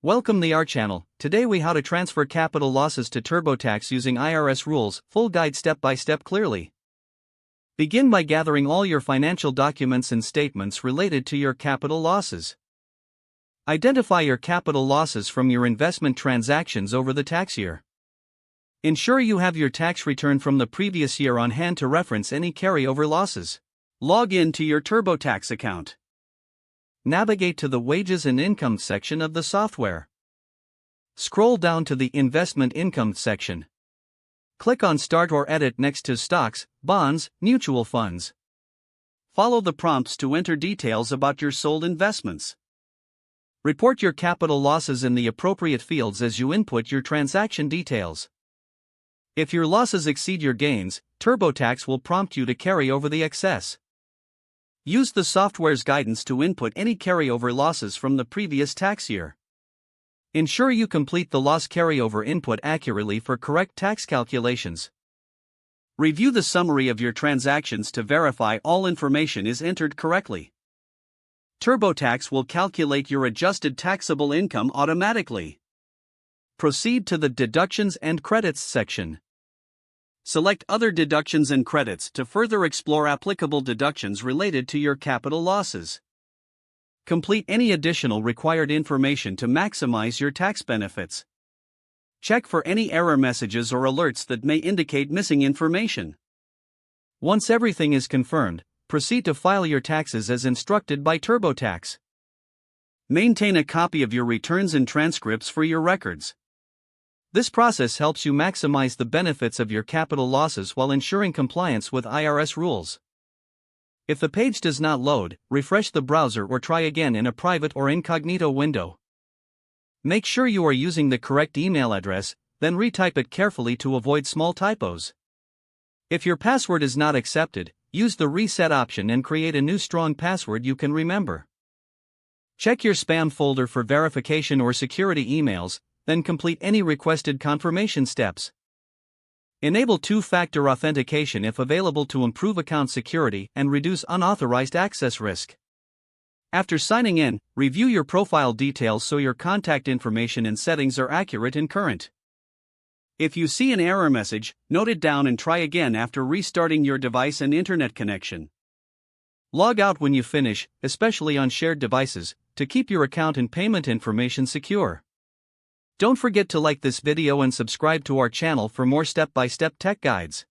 Welcome the our channel. Today we how to transfer capital losses to TurboTax using IRS rules, full guide step by step clearly. Begin by gathering all your financial documents and statements related to your capital losses. Identify your capital losses from your investment transactions over the tax year. Ensure you have your tax return from the previous year on hand to reference any carryover losses. Log in to your TurboTax account. Navigate to the Wages and Income section of the software. Scroll down to the Investment Income section. Click on Start or Edit next to Stocks, Bonds, Mutual Funds. Follow the prompts to enter details about your sold investments. Report your capital losses in the appropriate fields as you input your transaction details. If your losses exceed your gains, TurboTax will prompt you to carry over the excess. Use the software's guidance to input any carryover losses from the previous tax year. Ensure you complete the loss carryover input accurately for correct tax calculations. Review the summary of your transactions to verify all information is entered correctly. TurboTax will calculate your adjusted taxable income automatically. Proceed to the Deductions and Credits section. Select Other Deductions and Credits to further explore applicable deductions related to your capital losses. Complete any additional required information to maximize your tax benefits. Check for any error messages or alerts that may indicate missing information. Once everything is confirmed, proceed to file your taxes as instructed by TurboTax. Maintain a copy of your returns and transcripts for your records. This process helps you maximize the benefits of your capital losses while ensuring compliance with IRS rules. If the page does not load, refresh the browser or try again in a private or incognito window. Make sure you are using the correct email address, then retype it carefully to avoid small typos. If your password is not accepted, use the reset option and create a new strong password you can remember. Check your spam folder for verification or security emails, then complete any requested confirmation steps. Enable two-factor authentication if available to improve account security and reduce unauthorized access risk. After signing in, review your profile details so your contact information and settings are accurate and current. If you see an error message, note it down and try again after restarting your device and internet connection. Log out when you finish, especially on shared devices, to keep your account and payment information secure. Don't forget to like this video and subscribe to our channel for more step-by-step tech guides.